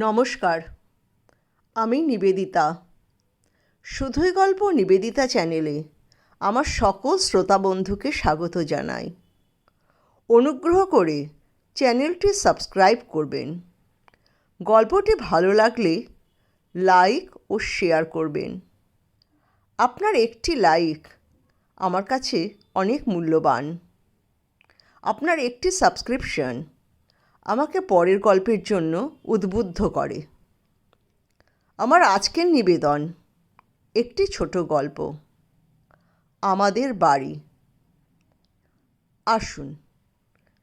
নমস্কার, আমি নিবেদিতা। শুধুই গল্প নিবেদিতা চ্যানেলে আমার সকল শ্রোতা বন্ধুকে স্বাগত জানাই। অনুগ্রহ করে চ্যানেলটি সাবস্ক্রাইব করবেন। গল্পটি ভালো লাগলে লাইক ও শেয়ার করবেন। আপনার একটি লাইক আমার কাছে অনেক মূল্যবান। আপনার একটি সাবস্ক্রিপশন আমাকে পরের গল্পের জন্য উদ্বুদ্ধ করে। আমার আজকের নিবেদন একটি ছোট গল্প, আমাদের বাড়ি। আসুন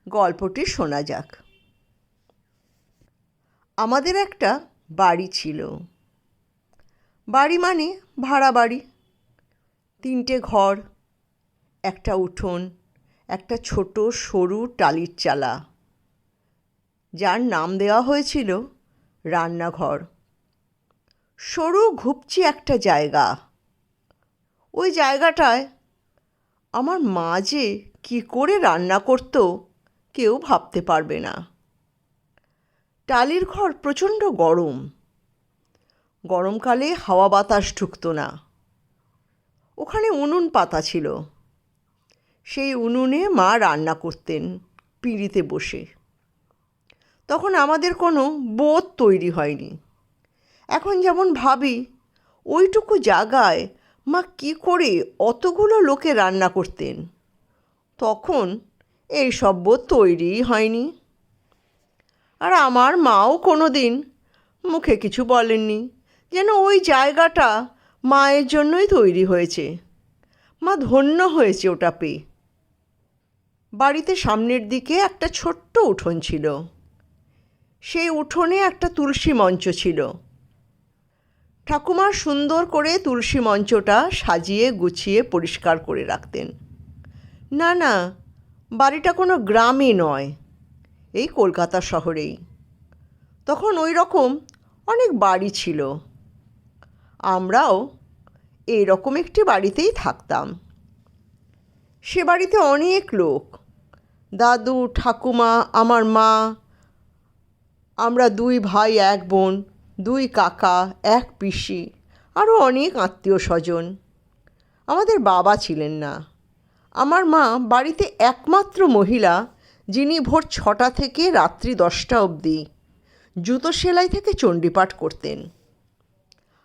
গল্পটি শোনা যাক। আমাদের একটা বাড়ি ছিল। বাড়ি মানে ভাড়া বাড়ি। 3টে ঘর, একটা উঠোন, একটা ছোট সরু টালির চালা, যার নাম দেওয়া হয়েছিল রান্নাঘর। সরু ঘুপচি একটা জায়গা। ওই জায়গাটায় আমার মা যে কী করে রান্না করত কেউ ভাবতে পারবে না। টালির ঘর প্রচণ্ড গরম। গরমকালে হাওয়া বাতাস ঢুকতো না। ওখানে উনুন পাতা ছিল। সেই উনুনে মা রান্না করতেন পিঁড়িতে বসে। তখন আমাদের কোনো বোধ তৈরি হয়নি। এখন যেমন ভাবি, ওইটুকু জায়গায় মা কী করে অতগুলো লোকে রান্না করতেন, তখন এই সব বোধ তৈরিই হয়নি। আর আমার মাও কোনো দিন মুখে কিছু বলেননি, যেন ওই জায়গাটা মায়ের জন্যই তৈরি হয়েছে। মা ধন্য হয়েছে ওটা পেয়ে। বাড়িতে সামনের দিকে একটা ছোট্ট উঠোন ছিল। সেই উঠোনে একটা তুলসী মঞ্চ ছিল। ঠাকুমা সুন্দর করে তুলসী মঞ্চটা সাজিয়ে গুছিয়ে পরিষ্কার করে রাখতেন। না না, বাড়িটা কোনো গ্রামে নয়, এই কলকাতা শহরেই। তখন ওই রকম অনেক বাড়ি ছিল। আমরাও এই রকম একটি বাড়িতেই থাকতাম। সে বাড়িতে অনেক লোক, দাদু, ঠাকুমা, আমার মা, আমরা 2 ভাই 1 বোন, 2 কাকা, 1 পিসি, আরও অনেক আত্মীয় স্বজন। আমাদের বাবা ছিলেন না। আমার মা বাড়িতে একমাত্র মহিলা, যিনি ভোর 6টা থেকে রাত্রি 10টা অবধি জুতো সেলাই থেকে চণ্ডীপাঠ করতেন।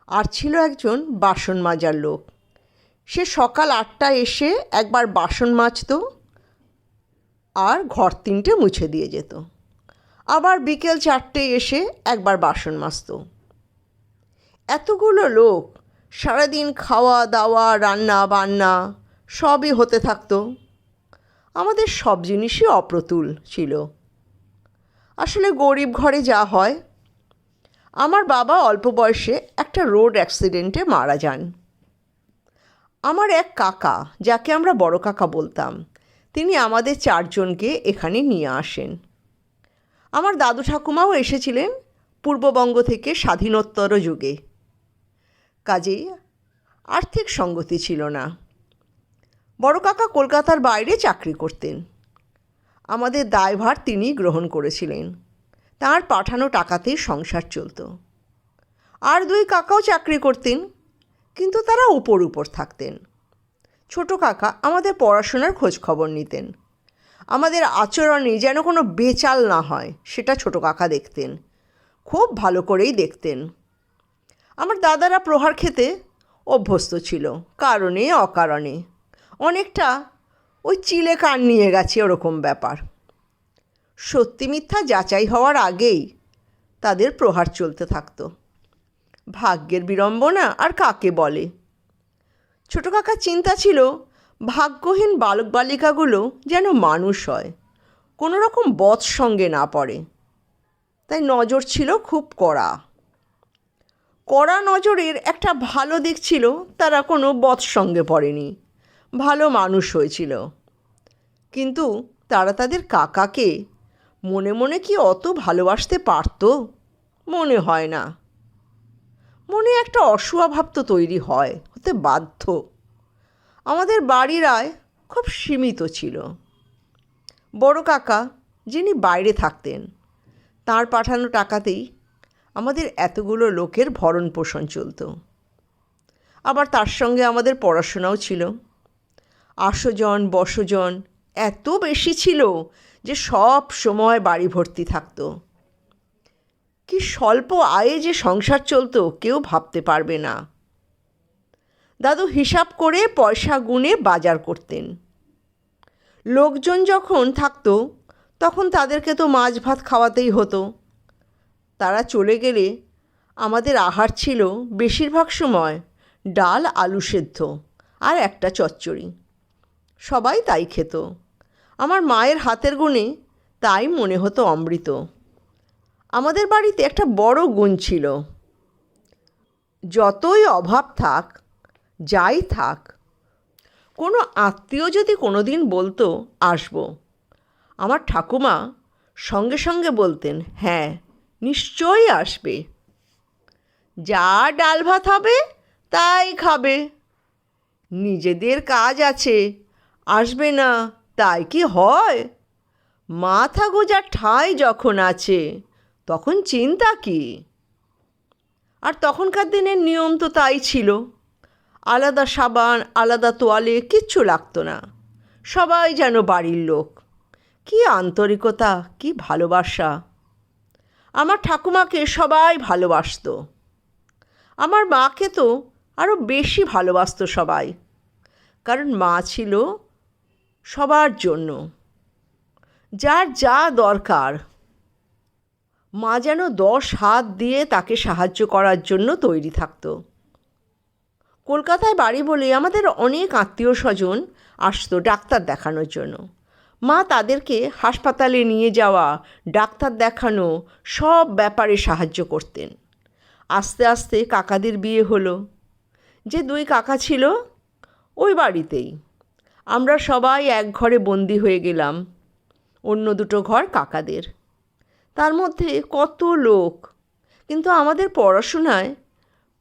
আর ছিল একজন বাসন মাজার লোক। সে সকাল 8টায় এসে একবার বাসন মাজত আর ঘর 3টে মুছে দিয়ে যেত। আবার বিকেল 4টায় এসে একবার বাসন মাজত। এতগুলো লোক, সারাদিন খাওয়া দাওয়া রান্না বান্না সবই হতে থাকতো। আমাদের সব জিনিসই অপ্রতুল ছিল। আসলে গরিব ঘরে যা হয়। আমার বাবা অল্প বয়সে একটা রোড অ্যাক্সিডেন্টে মারা যান। আমার এক কাকা, যাকে আমরা বড় কাকা বলতাম, তিনি আমাদের 4 জনকে এখানে নিয়ে আসেন। আমার দাদু ঠাকুমাও এসেছিলেন পূর্ববঙ্গ থেকে স্বাধীনোত্তর যুগে। কাজেই আর্থিক সঙ্গতি ছিল না। বড় কাকা কলকাতার বাইরে চাকরি করতেন। আমাদের দায়ভার তিনি গ্রহণ করেছিলেন। তাঁর পাঠানো টাকাতেই সংসার চলত। আর 2 কাকাও চাকরি করতেন, কিন্তু তারা উপর থাকতেন। ছোট কাকা আমাদের পড়াশোনার খোঁজ খবর নিতেন। আমাদের আচরণে যেন কোনো বেচাল না হয় সেটা ছোট কাকা দেখতেন, খুব ভালো করেই দেখতেন। আমার দাদারা প্রহার খেতে অভ্যস্ত ছিল, কারণে অকারণে। অনেকটা ওই চিলে কান নিয়ে গেছে ওরকম ব্যাপার। সত্যি মিথ্যা যাচাই হওয়ার আগেই তাদের প্রহার চলতে থাকতো। ভাগ্যের বিড়ম্বনা আর কাকে বলে। ছোট কাকার চিন্তা ছিল ভাগ্যহীন বালক বালিকাগুলো যেন মানুষ হয়, কোনো রকম বদ সঙ্গে না পড়ে। তাই নজর ছিল খুব কড়া। কড়া নজরের একটা ভালো দিক ছিল, তারা কোনো বদ সঙ্গে পড়েনি, ভালো মানুষ হয়েছিল। কিন্তু তারা তাদের কাকাকে মনে মনে কি অত ভালোবাসতে পারত? মনে হয় না। মনে একটা অসূয়া ভাব তো তৈরি হতে বাধ্য। আমাদের বাড়ির আয় খুব সীমিত ছিল। বড় কাকা, যিনি বাইরে থাকতেন, তাঁর পাঠানো টাকাতেই আমাদের এতগুলো লোকের ভরণ পোষণ চলত। আবার তার সঙ্গে আমাদের পড়াশোনাও ছিল। আসজন বসজন এত বেশি ছিল যে সব সময় বাড়ি ভর্তি থাকতো। কি স্বল্প আয়ে যে সংসার চলতো কেউ ভাবতে পারবে না। দাদু হিসাব করে পয়সা গুনে বাজার করতেন। লোকজন যখন থাকতো তখন তাদেরকে তো মাছ ভাত খাওয়াতেই হতো। তারা চলে গেলে আমাদের আহার ছিল বেশিরভাগ সময় ডাল আলু সেদ্ধ আর একটা চচ্চড়ি। সবাই তাই খেত। আমার মায়ের হাতের গুণে তাই মনে হতো অমৃত। আমাদের বাড়িতে একটা বড় গুণ ছিল, যতই অভাব থাক যাই থাক, কোনো আত্মীয় যদি কোনো দিন বলতো আসবো, আমার ঠাকুমা সঙ্গে সঙ্গে বলতেন হ্যাঁ নিশ্চয়ই আসবে। যা ডাল ভাত হবে তাই খাবে, নিজেদের কাজ আছে, আসবে না তাই কি হয়? মাথা গোঁজার ঠাঁই যখন আছে তখন চিন্তা কি? আর তখনকার দিনের নিয়ম তো তাই ছিল। আলাদা সাবান আলাদা তোয়ালে কিচ্ছু লাগতো না। সবাই যেন বাড়ির লোক। কি আন্তরিকতা, কি ভালোবাসা! আমার ঠাকুমাকে সবাই ভালোবাসতো। আমার মাকে তো আরও বেশি ভালোবাসতো সবাই, কারণ মা ছিল সবার জন্য। যার যা দরকার মা যেন 10 হাত দিয়ে তাকে সাহায্য করার জন্য তৈরি থাকতো। কলকাতায় বাড়ি বলে আমাদের অনেক আত্মীয় স্বজন আসতো ডাক্তার দেখানোর জন্য। মা তাদেরকে হাসপাতালে নিয়ে যাওয়া, ডাক্তার দেখানো সব ব্যাপারে সাহায্য করতেন। আস্তে আস্তে কাকাদের বিয়ে হলো। যে 2 কাকা ছিল ওই বাড়িতেই। আমরা সবাই এক ঘরে বন্দি হয়ে গেলাম। অন্য 2 ঘর কাকাদের। তার মধ্যে কত লোক, কিন্তু আমাদের পড়াশোনায়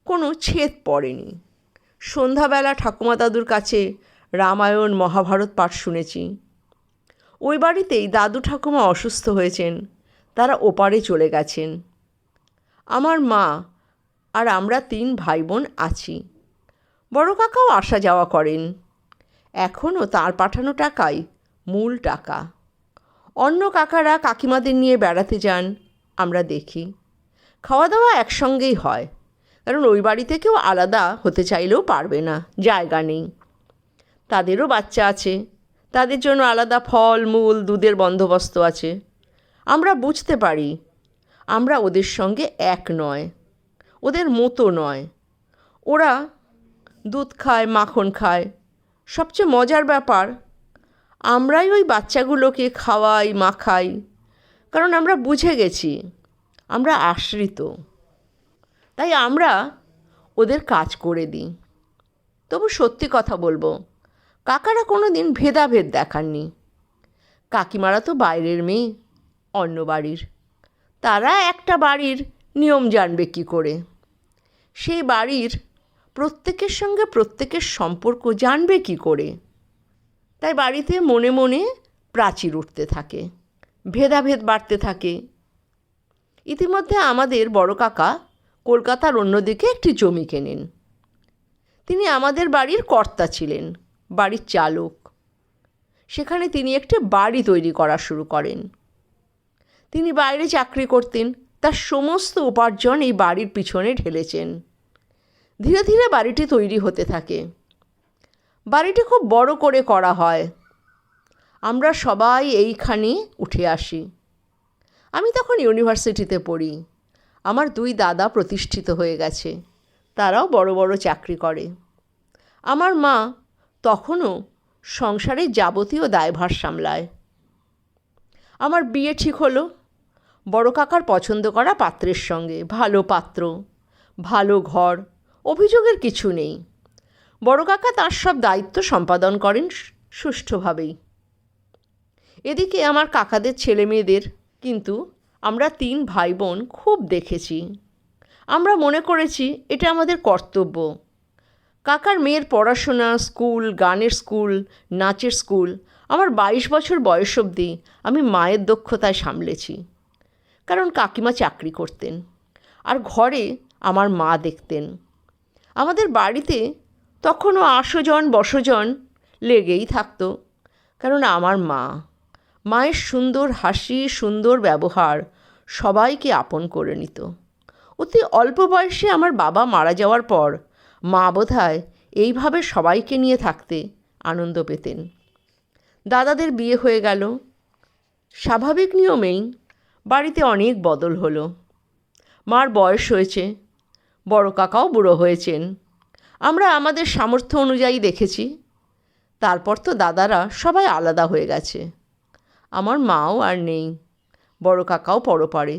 কোনো ছেদ পড়েনি। সন্ধ্যাবেলা ঠাকুমা দাদুর কাছে রামায়ণ মহাভারত পাঠ শুনেছি। ওই বাড়িতেই দাদু ঠাকুমা অসুস্থ হয়েছেন, তারা ওপারে চলে গেছেন। আমার মা আর আমরা 3 ভাই বোন আছি। বড় কাকাও আসা যাওয়া করেন। এখনও তার পাঠানো টাকাই মূল টাকা। অন্য কাকারা কাকিমাদের নিয়ে বেড়াতে যান, আমরা দেখি। খাওয়া দাওয়া একসঙ্গেই হয়, কারণ ওই বাড়িতে কেউ আলাদা হতে চাইলেও পারবে না, জায়গা নেই। তাদেরও বাচ্চা আছে, তাদের জন্য আলাদা ফল মূল দুধের বন্দোবস্ত আছে। আমরা বুঝতে পারি আমরা ওদের সঙ্গে এক নয়, ওদের মতো নয়। ওরা দুধ খায়, মাখন খায়। সবচেয়ে মজার ব্যাপার, আমরাই ওই বাচ্চাগুলোকে খাওয়াই মাখাই, কারণ আমরা বুঝে গেছি আমরা আশ্রিত। তাই আমরা ওদের কাজ করে দিই। তবু সত্যি কথা বলবো, কাকারা কোনো দিন ভেদাভেদ দেখাননি। কাকিমারা তো বাইরের মেয়ে, অন্য বাড়ির। তারা একটা বাড়ির নিয়ম জানবে কি করে? সেই বাড়ির প্রত্যেকের সঙ্গে প্রত্যেকের সম্পর্ক জানবে কি করে? তাই বাড়িতে মনে মনে প্রাচীর উঠতে থাকে, ভেদাভেদ বাড়তে থাকে। ইতিমধ্যে আমাদের বড় কাকা কলকাতার অন্যদিকে একটি জমি কেনেন। তিনি আমাদের বাড়ির কর্তা ছিলেন, বাড়ির চালক। সেখানে তিনি একটি বাড়ি তৈরি করা শুরু করেন। তিনি বাইরে চাকরি করতেন, তার সমস্ত উপার্জন এই বাড়ির পিছনে ঢেলেছেন। ধীরে ধীরে বাড়িটি তৈরি হতে থাকে। বাড়িটি খুব বড় করে করা হয়। আমরা সবাই এইখানে উঠে আসি। আমি তখন ইউনিভার্সিটিতে পড়ি। আমার 2 দাদা প্রতিষ্ঠিত হয়ে গেছে, তারাও বড় বড় চাকরি করে। আমার মা তখনও সংসারের যাবতীয় দায়ভার সামলায়। আমার বিয়ে ঠিক হলো বড় কাকার পছন্দ করা পাত্রের সঙ্গে। ভালো পাত্র, ভালো ঘর, অভিযোগের কিছু নেই। বড় কাকা তার সব দায়িত্ব সম্পাদন করেন সুষ্ঠুভাবেই। এদিকে আমার কাকাদের ছেলে মেয়েদের কিন্তু আমরা 3 ভাই বোন খুব দেখেছি। আমরা মনে করেছি এটা আমাদের কর্তব্য। কাকার মেয়ের পড়াশোনা, স্কুল, গানের স্কুল, নাচের স্কুল আমার 22 বছর বয়স অবধি আমি মায়ের দক্ষতায় সামলেছি, কারণ কাকিমা চাকরি করতেন। আর ঘরে আমার মা দেখতেন। আমাদের বাড়িতে তখনও আশোজন বশজন লেগেই থাকতো, কারণ আমার মায়ের সুন্দর হাসি, সুন্দর ব্যবহার সবাইকে আপন করে নিত। অতি অল্প বয়সে আমার বাবা মারা যাওয়ার পর মা বোধহয় এইভাবে সবাইকে নিয়ে থাকতে আনন্দ পেতেন। দাদাদের বিয়ে হয়ে গেল। স্বাভাবিক নিয়মেই বাড়িতে অনেক বদল হলো। মার বয়স হয়েছে, বড় কাকাও বুড়ো হয়েছেন। আমরা আমাদের সামর্থ্য অনুযায়ী দেখেছি। তারপর তো দাদারা সবাই আলাদা হয়ে গেছে। আমার মাও আর নেই, বড় কাকাও পরপারে।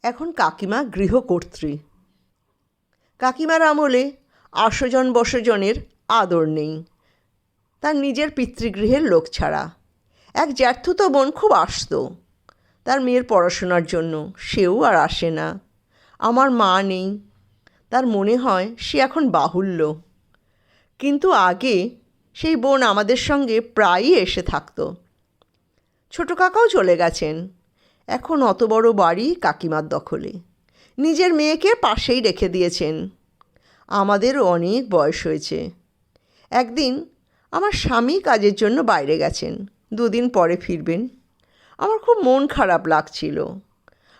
এখন কাকিমা গৃহকর্ত্রী। কাকিমার আমলে আশোজন বশজনের আদর নেই, তার নিজের পিতৃগৃহের লোক ছাড়া। এক জ্যাঠতুতো বোন খুব আসতো তার মেয়ের পড়াশোনার জন্য, সেও আর আসে না। আমার মা নেই, তার মনে হয় সে এখন বাহুল্য। কিন্তু আগে সেই বোন আমাদের সঙ্গে প্রায়ই এসে থাকতো। ছোটো কাকাও চলে গেছেন। এখন অত বড় বাড়ি কাকিমার দখলে। নিজের মেয়েকে পাশেই রেখে দিয়েছেন। আমাদেরও অনেক বয়স হয়েছে। একদিন আমার স্বামী কাজের জন্য বাইরে গেছেন, 2 দিন পরে ফিরবেন। আমার খুব মন খারাপ লাগছিল।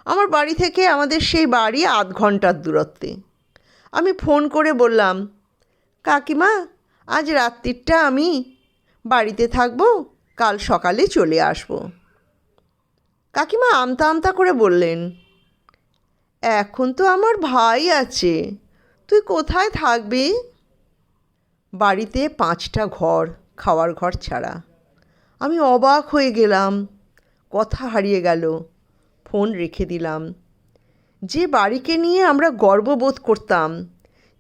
আমার বাড়ি থেকে আমাদের সেই বাড়ি 8 ঘন্টার দূরত্বে। আমি ফোন করে বললাম, কাকিমা, আজ রাত্রিটা আমি বাড়িতে থাকবো, কাল সকালে চলে আসব। কাকিমা আমতা আমতা করে বললেন, এখন তো আমার ভাই আছে, তুই কোথায় থাকবি? বাড়িতে 5টা ঘর, খাওয়ার ঘর ছাড়া। আমি অবাক হয়ে গেলাম, কথা হারিয়ে গেল। ফোন রেখে দিলাম। যে বাড়িকে নিয়ে আমরা গর্ববোধ করতাম,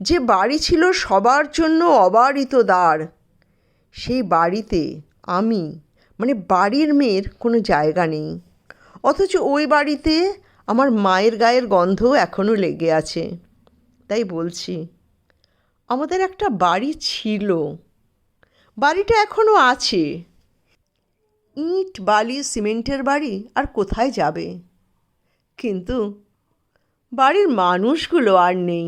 যে বাড়ি ছিল সবার জন্য অবারিত দ্বার, সেই বাড়িতে আমি বাড়ির মেয়ের কোনো জায়গা নেই। অথচ ওই বাড়িতে আমার মায়ের গায়ের গন্ধ এখনও লেগে আছে। তাই বলছি, আমাদের একটা বাড়ি ছিল, বাড়িটা এখনও আছে। ইট বালি সিমেন্টের বাড়ি আর কোথায় যাবে? কিন্তু বাড়ির মানুষগুলো আর নেই।